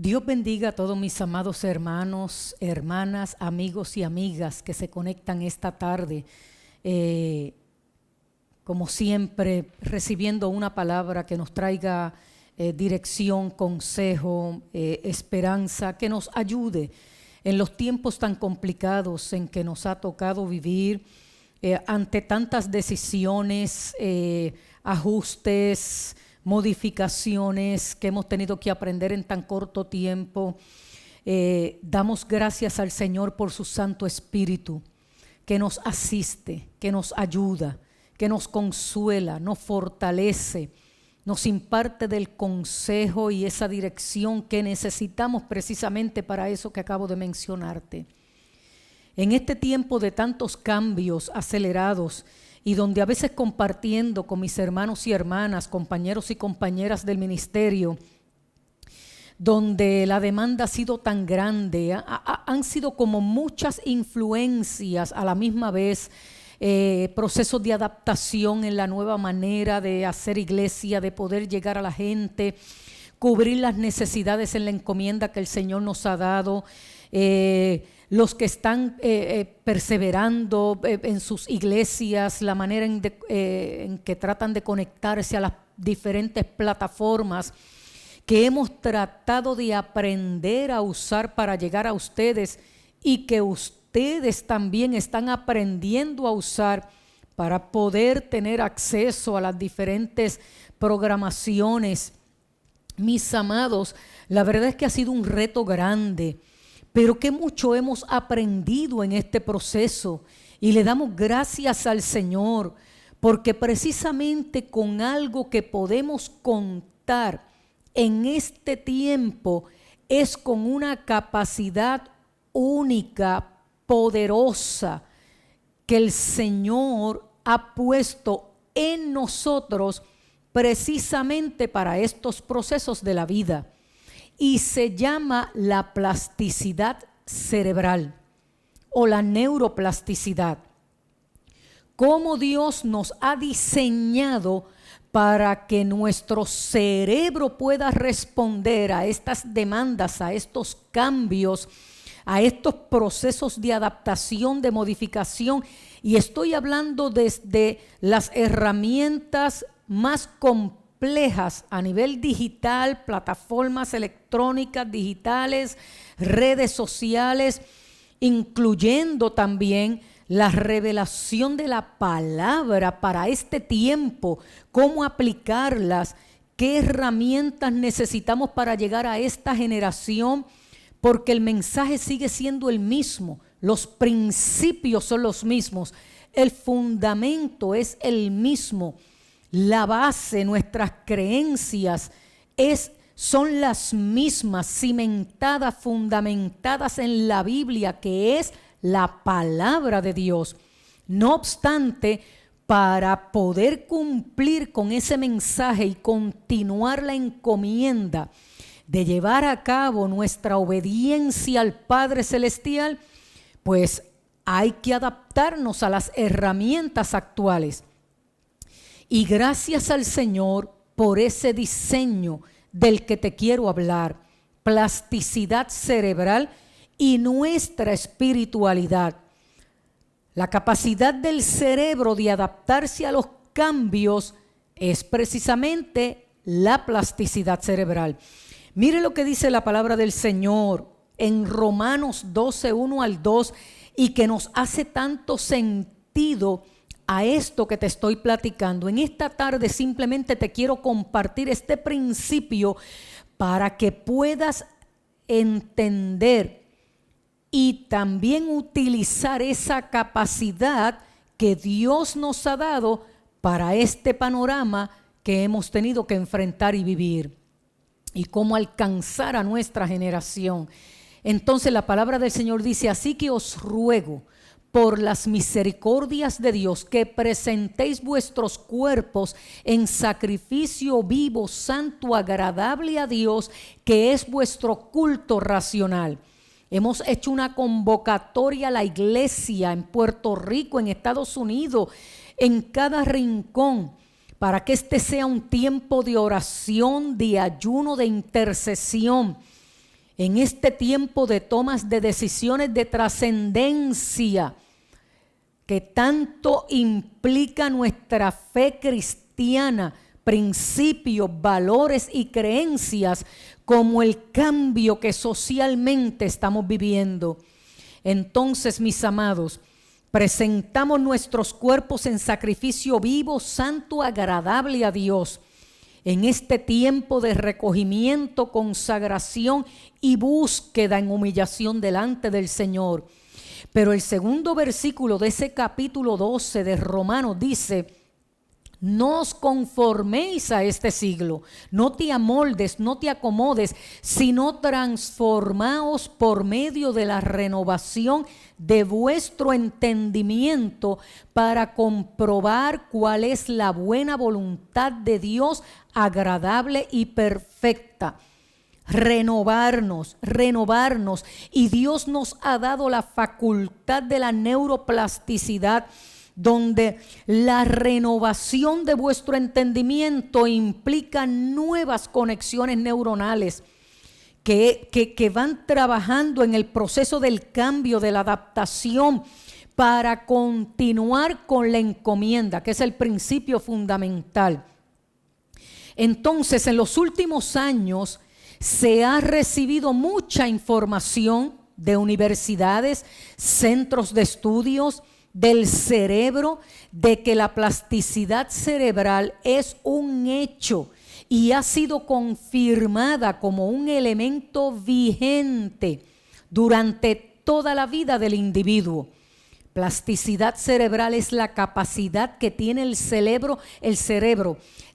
Dios bendiga a todos mis amados hermanos, hermanas, amigos y amigas que se conectan esta tarde. Como siempre, recibiendo una palabra que nos traiga dirección, consejo, esperanza, que nos ayude en los tiempos tan complicados en que nos ha tocado vivir, ante tantas decisiones, ajustes, modificaciones que hemos tenido que aprender en tan corto tiempo. Damos gracias al Señor por su Santo Espíritu, que nos asiste, que nos ayuda, que nos consuela, nos fortalece, nos imparte del consejo y esa dirección que necesitamos precisamente para eso que acabo de mencionarte. En este tiempo de tantos cambios acelerados y donde a veces compartiendo con mis hermanos y hermanas, compañeros y compañeras del ministerio, donde la demanda ha sido tan grande, han sido como muchas influencias a la misma vez, procesos de adaptación en la nueva manera de hacer iglesia, de poder llegar a la gente, cubrir las necesidades en la encomienda que el Señor nos ha dado. Los que están perseverando en sus iglesias, la manera en que tratan de conectarse a las diferentes plataformas que hemos tratado de aprender a usar para llegar a ustedes y que ustedes también están aprendiendo a usar para poder tener acceso a las diferentes programaciones. Mis amados, la verdad es que ha sido un reto grande, pero que mucho hemos aprendido en este proceso y le damos gracias al Señor, porque precisamente con algo que podemos contar en este tiempo es con una capacidad única, poderosa, que el Señor ha puesto en nosotros precisamente para estos procesos de la vida. Y se llama la plasticidad cerebral o la neuroplasticidad. Cómo Dios nos ha diseñado para que nuestro cerebro pueda responder a estas demandas, a estos cambios, a estos procesos de adaptación, de modificación. Y estoy hablando desde las herramientas más complejas a nivel digital, plataformas electrónicas, digitales, redes sociales, incluyendo también la revelación de la palabra para este tiempo, cómo aplicarlas, qué herramientas necesitamos para llegar a esta generación, porque el mensaje sigue siendo el mismo, los principios son los mismos, el fundamento es el mismo. La base, nuestras creencias son las mismas, cimentadas, fundamentadas en la Biblia, que es la palabra de Dios. No obstante, para poder cumplir con ese mensaje y continuar la encomienda de llevar a cabo nuestra obediencia al Padre Celestial, pues hay que adaptarnos a las herramientas actuales. Y gracias al Señor por ese diseño del que te quiero hablar, plasticidad cerebral y nuestra espiritualidad. La capacidad del cerebro de adaptarse a los cambios es precisamente la plasticidad cerebral. Mire lo que dice la palabra del Señor en Romanos 12, 1 al 2, y que nos hace tanto sentido a esto que te estoy platicando. En esta tarde simplemente te quiero compartir este principio para que puedas entender y también utilizar esa capacidad que Dios nos ha dado para este panorama que hemos tenido que enfrentar y vivir, y cómo alcanzar a nuestra generación. Entonces la palabra del Señor dice: así que os ruego por las misericordias de Dios que presentéis vuestros cuerpos en sacrificio vivo, santo, agradable a Dios, que es vuestro culto racional. Hemos hecho una convocatoria a la iglesia en Puerto Rico, en Estados Unidos, en cada rincón, para que este sea un tiempo de oración, de ayuno, de intercesión, en este tiempo de tomas de decisiones de trascendencia que tanto implica nuestra fe cristiana, principios, valores y creencias, como el cambio que socialmente estamos viviendo. Entonces, mis amados, presentamos nuestros cuerpos en sacrificio vivo, santo, agradable a Dios, en este tiempo de recogimiento, consagración y búsqueda en humillación delante del Señor. Pero el segundo versículo de ese capítulo 12 de Romanos dice: no os conforméis a este siglo, no te amoldes, no te acomodes, sino transformaos por medio de la renovación de vuestro entendimiento, para comprobar cuál es la buena voluntad de Dios, agradable y perfecta. Renovarnos. Y Dios nos ha dado la facultad de la neuroplasticidad, donde la renovación de vuestro entendimiento implica nuevas conexiones neuronales que van trabajando en el proceso del cambio, de la adaptación, para continuar con la encomienda, que es el principio fundamental. Entonces, en los últimos años se ha recibido mucha información de universidades, centros de estudios, del cerebro, de que la plasticidad cerebral es un hecho y ha sido confirmada como un elemento vigente durante toda la vida del individuo. Plasticidad cerebral es la capacidad que tiene el cerebro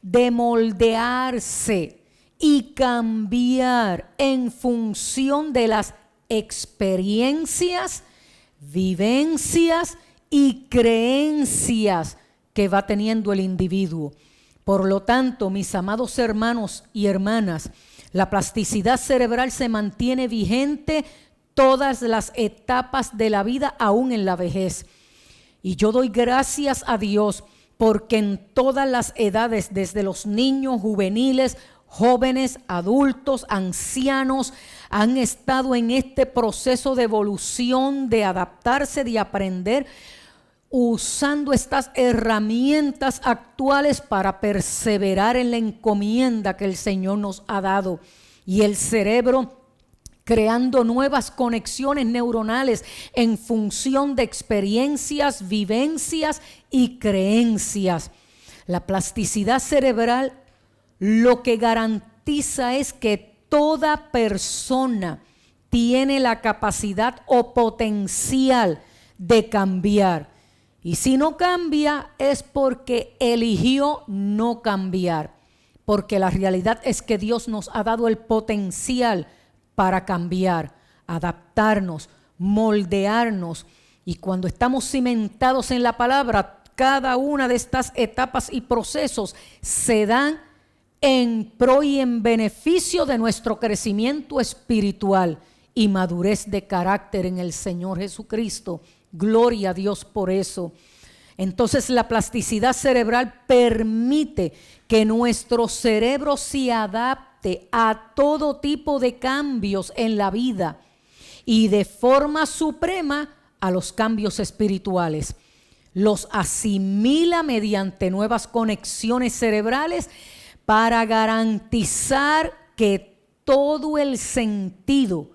de moldearse y cambiar en función de las experiencias, vivencias y creencias que va teniendo el individuo. Por lo tanto, mis amados hermanos y hermanas, la plasticidad cerebral se mantiene vigente todas las etapas de la vida, aún en la vejez. Y yo doy gracias a Dios porque en todas las edades, desde los niños, juveniles, jóvenes, adultos, ancianos, han estado en este proceso de evolución, de adaptarse, de aprender, usando estas herramientas actuales para perseverar en la encomienda que el Señor nos ha dado. Y el cerebro creando nuevas conexiones neuronales en función de experiencias, vivencias y creencias. La plasticidad cerebral lo que garantiza es que toda persona tiene la capacidad o potencial de cambiar. Y si no cambia es porque eligió no cambiar. Porque la realidad es que Dios nos ha dado el potencial para cambiar, adaptarnos, moldearnos. Y cuando estamos cimentados en la palabra, cada una de estas etapas y procesos se dan en pro y en beneficio de nuestro crecimiento espiritual y madurez de carácter en el Señor Jesucristo. Gloria a Dios por eso. Entonces, la plasticidad cerebral permite que nuestro cerebro se adapte a todo tipo de cambios en la vida y de forma suprema a los cambios espirituales. Los asimila mediante nuevas conexiones cerebrales para garantizar que todo el sentido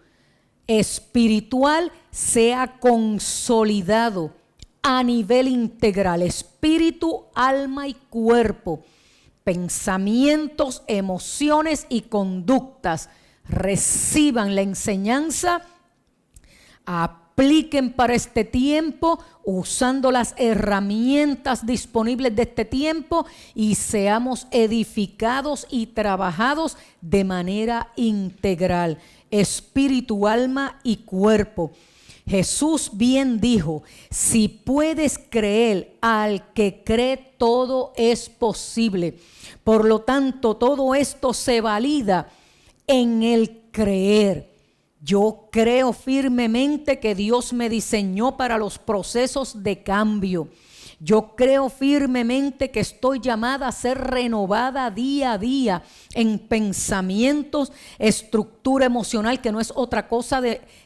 espiritual sea consolidado a nivel integral, espíritu, alma y cuerpo, pensamientos, emociones y conductas reciban la enseñanza, apliquen para este tiempo usando las herramientas disponibles de este tiempo y seamos edificados y trabajados de manera integral, espíritu, alma y cuerpo. Jesús bien dijo: si puedes creer, al que cree todo es posible. Por lo tanto, todo esto se valida en el creer. Yo creo firmemente que Dios me diseñó para los procesos de cambio, Yo creo firmemente que estoy llamada a ser renovada día a día en pensamientos, estructura emocional, que no es otra cosa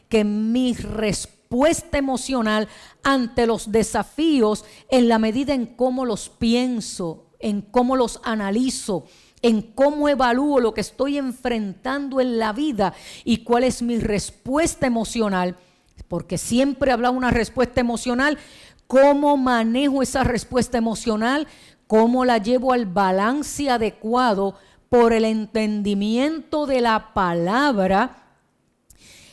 que mi respuesta emocional ante los desafíos en la medida en cómo los pienso, en cómo los analizo, en cómo evalúo lo que estoy enfrentando en la vida y cuál es mi respuesta emocional. Porque siempre habrá una respuesta emocional. ¿Cómo manejo esa respuesta emocional? ¿Cómo la llevo al balance adecuado por el entendimiento de la palabra,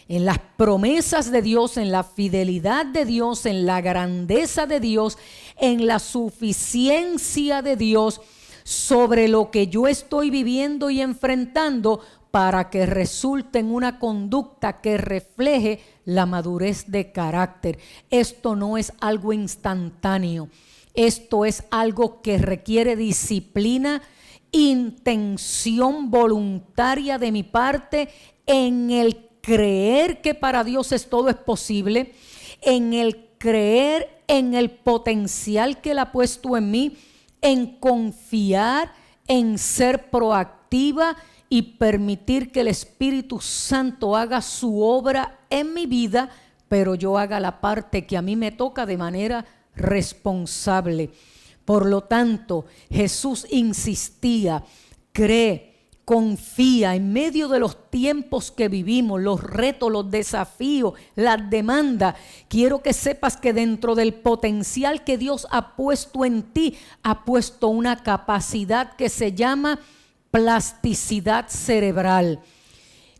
en las promesas de Dios, en la fidelidad de Dios, en la grandeza de Dios, en la suficiencia de Dios sobre lo que yo estoy viviendo y enfrentando, para que resulte en una conducta que refleje la madurez de carácter? Esto no es algo instantáneo. Esto es algo que requiere disciplina, intención voluntaria de mi parte en el creer que para Dios todo es posible, en el creer en el potencial que Él ha puesto en mí, en confiar, en ser proactiva y permitir que el Espíritu Santo haga su obra en mi vida, pero yo haga la parte que a mí me toca de manera responsable. Por lo tanto, Jesús insistía: cree, confía en medio de los tiempos que vivimos, los retos, los desafíos, las demandas. Quiero que sepas que dentro del potencial que Dios ha puesto en ti, ha puesto una capacidad que se llama plasticidad cerebral.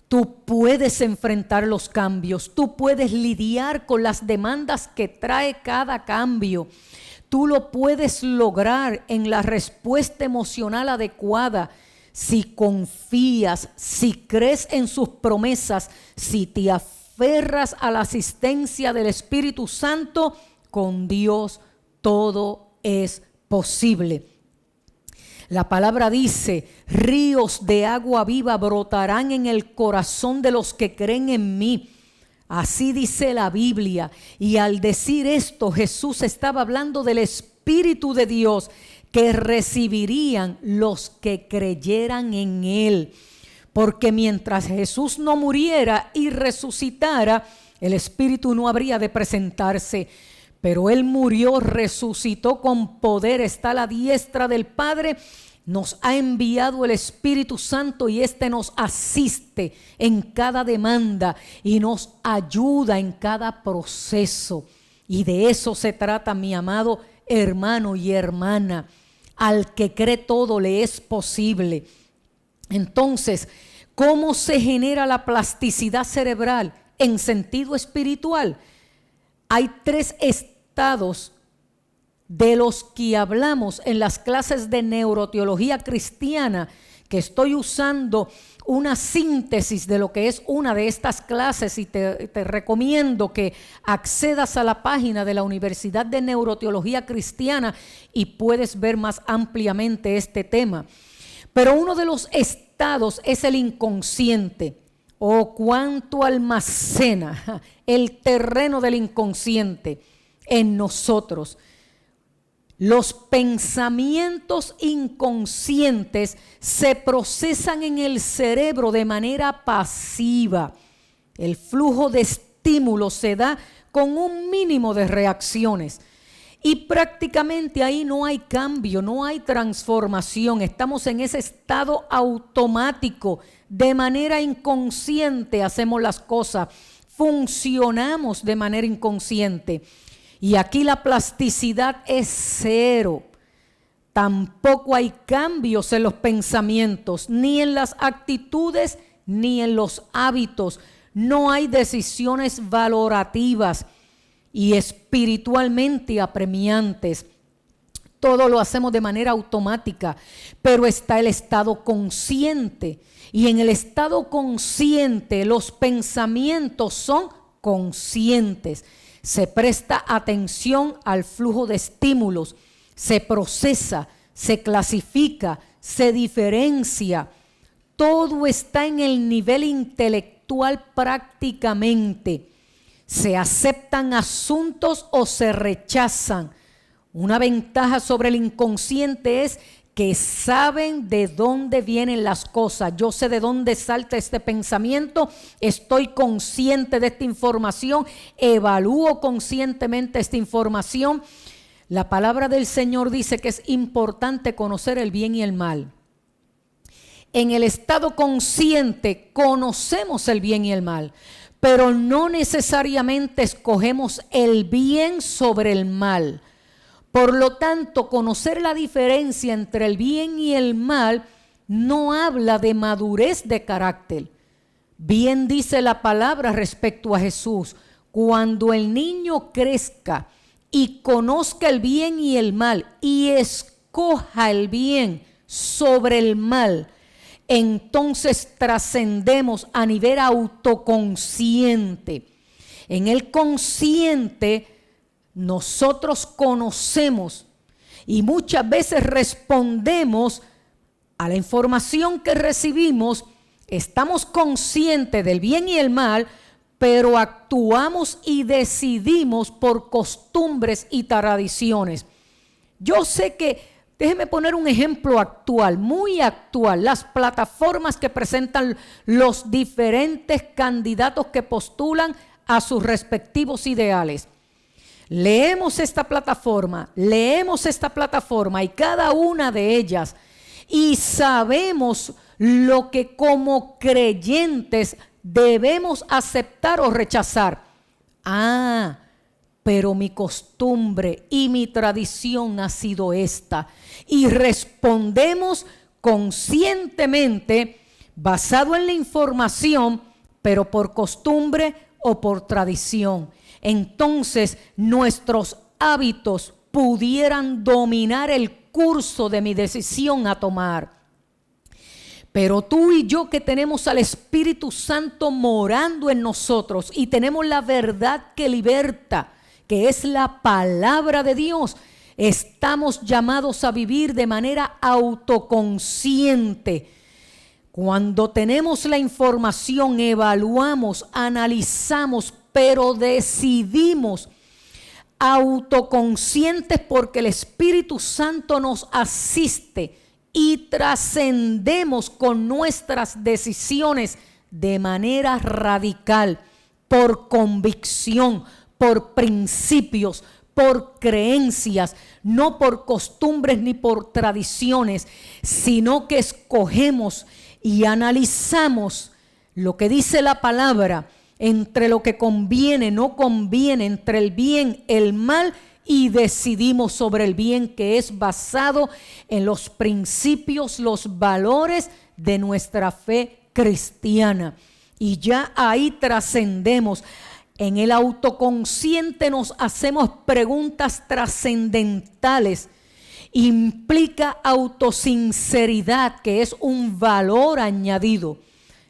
Tú puedes enfrentar los cambios, tú puedes lidiar con las demandas que trae cada cambio. Tú lo puedes lograr en la respuesta emocional adecuada si confías, si crees en sus promesas, si te aferras a la asistencia del Espíritu Santo. Con Dios todo es posible. La palabra dice: ríos de agua viva brotarán en el corazón de los que creen en mí. Así dice la Biblia. Y al decir esto, Jesús estaba hablando del Espíritu de Dios que recibirían los que creyeran en Él. Porque mientras Jesús no muriera y resucitara, el Espíritu no habría de presentarse. Pero Él murió, resucitó con poder, está a la diestra del Padre, nos ha enviado el Espíritu Santo y este nos asiste en cada demanda y nos ayuda en cada proceso. Y de eso se trata, mi amado hermano y hermana. Al que cree todo le es posible. Entonces, ¿cómo se genera la plasticidad cerebral en sentido espiritual? Hay 3 estados de los que hablamos en las clases de neuroteología cristiana, que estoy usando una síntesis de lo que es una de estas clases, y te recomiendo que accedas a la página de la Universidad de Neuroteología Cristiana y puedes ver más ampliamente este tema. Pero uno de los estados es el inconsciente, o cuánto almacena el terreno del inconsciente en nosotros. Los pensamientos inconscientes se procesan en el cerebro de manera pasiva. El flujo de estímulos se da con un mínimo de reacciones. Y prácticamente ahí no hay cambio, no hay transformación. Estamos en ese estado automático. De manera inconsciente hacemos las cosas. Funcionamos de manera inconsciente. Y aquí la plasticidad es cero. Tampoco hay cambios en los pensamientos, ni en las actitudes, ni en los hábitos. No hay decisiones valorativas y espiritualmente apremiantes. Todo lo hacemos de manera automática, pero está el estado consciente. Y en el estado consciente los pensamientos son conscientes. Se presta atención al flujo de estímulos, se procesa, se clasifica, se diferencia. Todo está en el nivel intelectual prácticamente. Se aceptan asuntos o se rechazan. Una ventaja sobre el inconsciente es que saben de dónde vienen las cosas. Yo sé de dónde salta este pensamiento, estoy consciente de esta información, evalúo conscientemente esta información. La palabra del Señor dice que es importante conocer el bien y el mal. En el estado consciente conocemos el bien y el mal, pero no necesariamente escogemos el bien sobre el mal. Por lo tanto, conocer la diferencia entre el bien y el mal no habla de madurez de carácter. Bien dice la palabra respecto a Jesús: cuando el niño crezca y conozca el bien y el mal y escoja el bien sobre el mal, entonces trascendemos a nivel autoconsciente. En el consciente nosotros conocemos y muchas veces respondemos a la información que recibimos. Estamos conscientes del bien y el mal, pero actuamos y decidimos por costumbres y tradiciones. Yo sé que, déjeme poner un ejemplo actual, muy actual, las plataformas que presentan los diferentes candidatos que postulan a sus respectivos ideales. Leemos esta plataforma y cada una de ellas, y sabemos lo que como creyentes debemos aceptar o rechazar. Pero mi costumbre y mi tradición ha sido esta. Y respondemos conscientemente, basado en la información, pero por costumbre o por tradición. Entonces nuestros hábitos pudieran dominar el curso de mi decisión a tomar. Pero tú y yo, que tenemos al Espíritu Santo morando en nosotros y tenemos la verdad que liberta, que es la palabra de Dios, estamos llamados a vivir de manera autoconsciente. Cuando tenemos la información, evaluamos, analizamos, pero decidimos autoconscientes, porque el Espíritu Santo nos asiste, y trascendemos con nuestras decisiones de manera radical, por convicción, por principios, por creencias, no por costumbres ni por tradiciones, sino que escogemos y analizamos lo que dice la palabra, entre lo que conviene, no conviene, entre el bien, el mal, y decidimos sobre el bien, que es basado en los principios, los valores de nuestra fe cristiana. Y ya ahí trascendemos. En el autoconsciente nos hacemos preguntas trascendentales. Implica autosinceridad, que es un valor añadido.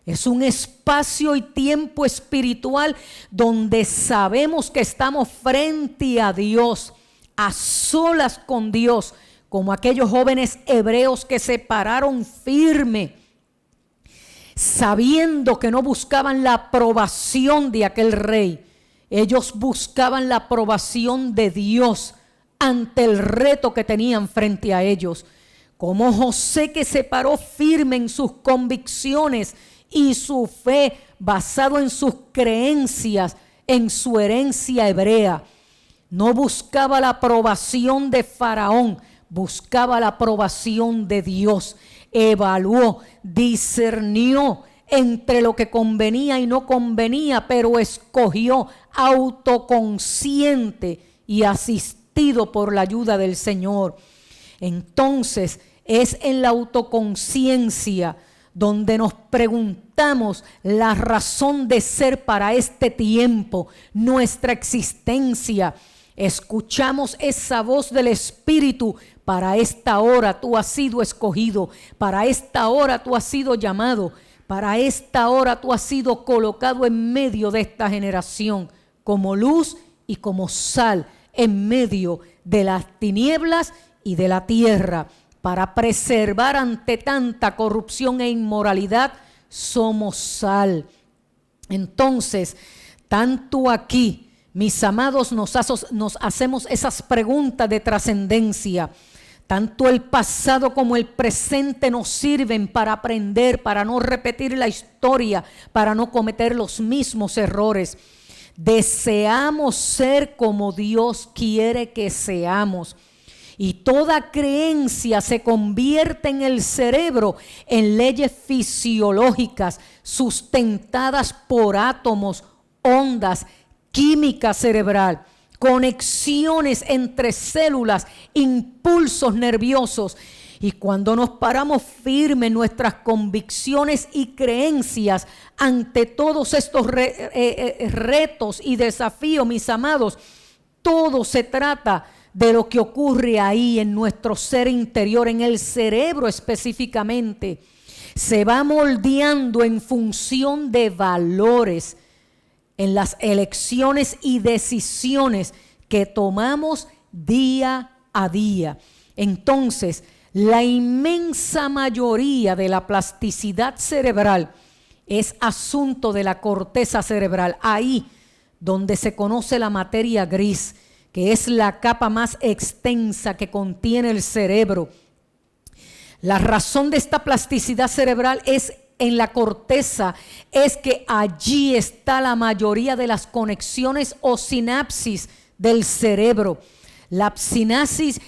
Es un espacio y tiempo espiritual donde sabemos que estamos frente a Dios, a solas con Dios, como aquellos jóvenes hebreos que se pararon firme, sabiendo que no buscaban la aprobación de aquel rey. Ellos buscaban la aprobación de Dios ante el reto que tenían frente a ellos. Como José, que se paró firme en sus convicciones y su fe, basado en sus creencias, en su herencia hebrea. No buscaba la aprobación de Faraón, buscaba la aprobación de Dios. Evaluó, discernió entre lo que convenía y no convenía, pero escogió, autoconsciente y asistido por la ayuda del Señor. Entonces es en la autoconciencia donde nos preguntamos la razón de ser para este tiempo, nuestra existencia. Escuchamos esa voz del Espíritu: para esta hora tú has sido escogido, para esta hora tú has sido llamado, para esta hora tú has sido colocado en medio de esta generación, como luz y como sal en medio de las tinieblas y de la tierra. Para preservar ante tanta corrupción e inmoralidad, somos sal. Entonces, tanto aquí Mis amados, nos hacemos esas preguntas de trascendencia. Tanto el pasado como el presente nos sirven para aprender, para no repetir la historia, para no cometer los mismos errores. Deseamos ser como Dios quiere que seamos. Y toda creencia se convierte en el cerebro en leyes fisiológicas sustentadas por átomos, ondas, química cerebral, conexiones entre células, impulsos nerviosos. Y cuando nos paramos firmes en nuestras convicciones y creencias ante todos estos retos y desafíos, mis amados, todo se trata de lo que ocurre ahí en nuestro ser interior, en el cerebro específicamente. Se va moldeando en función de valores, en las elecciones y decisiones que tomamos día a día. Entonces, la inmensa mayoría de la plasticidad cerebral es asunto de la corteza cerebral, ahí donde se conoce la materia gris, que es la capa más extensa que contiene el cerebro. La razón de esta plasticidad cerebral es en la corteza, es que allí está la mayoría de las conexiones o sinapsis del cerebro. La sinapsis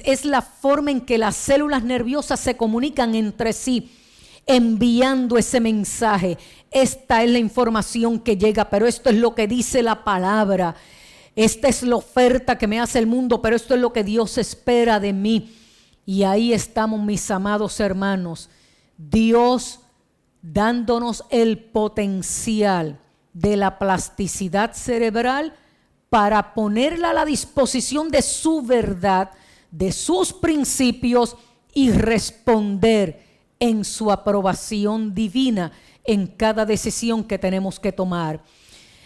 es la forma en que las células nerviosas se comunican entre sí, enviando ese mensaje. Esta es la información que llega, pero esto es lo que dice la palabra. Esta es la oferta que me hace el mundo, pero esto es lo que Dios espera de mí. Y ahí estamos, mis amados hermanos. Dios dándonos el potencial de la plasticidad cerebral para ponerla a la disposición de su verdad, de sus principios y responder en su aprobación divina en cada decisión que tenemos que tomar.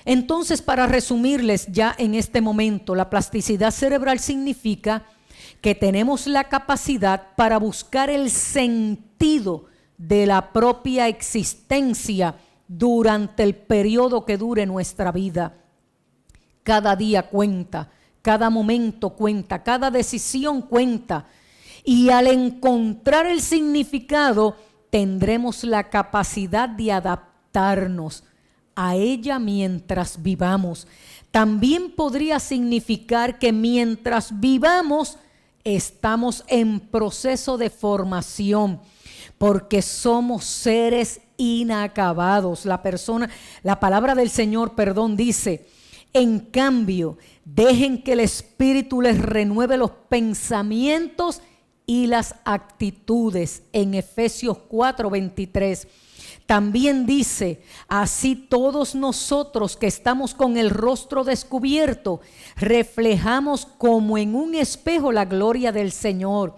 Entonces, para resumirles ya en este momento, la plasticidad cerebral significa que tenemos la capacidad para buscar el sentido de la propia existencia durante el periodo que dure nuestra vida. Cada día cuenta, cada momento cuenta, cada decisión cuenta. Y al encontrar el significado, tendremos la capacidad de adaptarnos a ella mientras vivamos. También podría significar que mientras vivamos, estamos en proceso de formación, porque somos seres inacabados. La palabra del Señor, dice: en cambio, dejen que el Espíritu les renueve los pensamientos y las actitudes, en Efesios 4:23. También dice: así todos nosotros que estamos con el rostro descubierto, reflejamos como en un espejo la gloria del Señor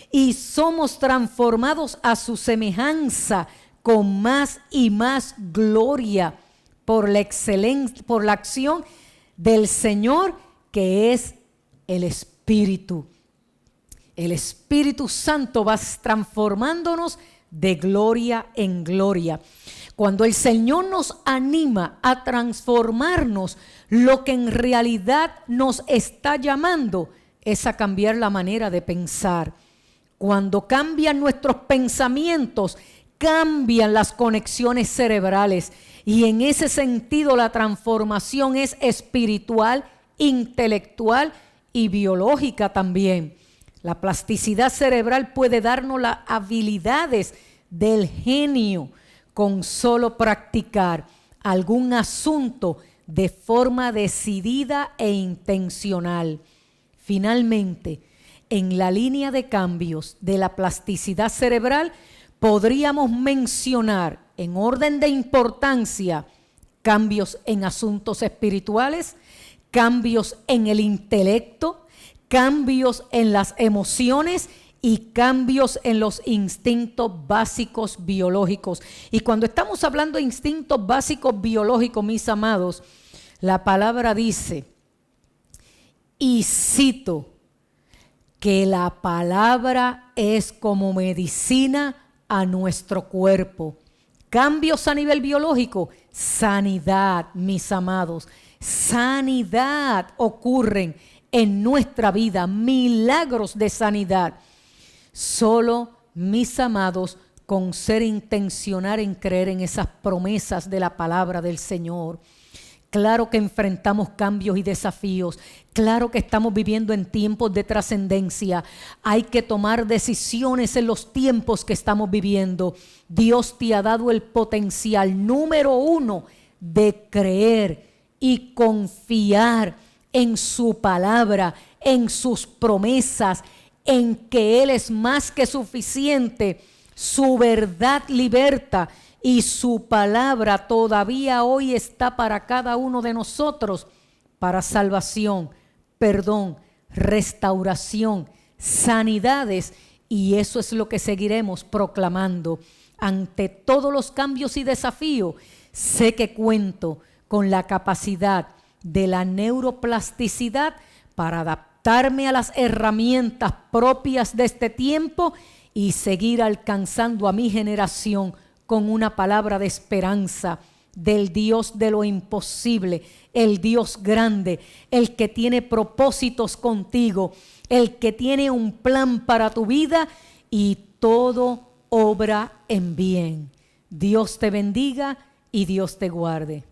y somos transformados a su semejanza con más y más gloria por la acción del Señor, que es el Espíritu. El Espíritu Santo va transformándonos de gloria en gloria. Cuando el Señor nos anima a transformarnos, lo que en realidad nos está llamando es a cambiar la manera de pensar. Cuando cambian nuestros pensamientos, cambian las conexiones cerebrales, y en ese sentido la transformación es espiritual, intelectual y biológica también. La plasticidad cerebral puede darnos las habilidades del genio con solo practicar algún asunto de forma decidida e intencional. Finalmente, en la línea de cambios de la plasticidad cerebral, podríamos mencionar en orden de importancia cambios en asuntos espirituales, cambios en el intelecto, cambios en las emociones y cambios en los instintos básicos biológicos. Y cuando estamos hablando de instintos básicos biológicos, mis amados, la palabra dice, y cito, que la palabra es como medicina a nuestro cuerpo. Cambios a nivel biológico, sanidad, mis amados. sanidad ocurren en nuestra vida, milagros de sanidad. Solo, mis amados, con ser intencional en creer en esas promesas de la palabra del Señor. Claro que enfrentamos cambios y desafíos. Claro que estamos viviendo en tiempos de trascendencia. Hay que tomar decisiones en los tiempos que estamos viviendo. Dios te ha dado el potencial número 1 de creer y confiar en su palabra, en sus promesas, en que Él es más que suficiente. Su verdad liberta y su palabra todavía hoy está para cada uno de nosotros para salvación, perdón, restauración, sanidades, y eso es lo que seguiremos proclamando. Ante todos los cambios y desafíos, sé que cuento con la capacidad de la neuroplasticidad para adaptarme a las herramientas propias de este tiempo y seguir alcanzando a mi generación con una palabra de esperanza del Dios de lo imposible, el Dios grande, el que tiene propósitos contigo, el que tiene un plan para tu vida y todo obra en bien. Dios te bendiga y Dios te guarde.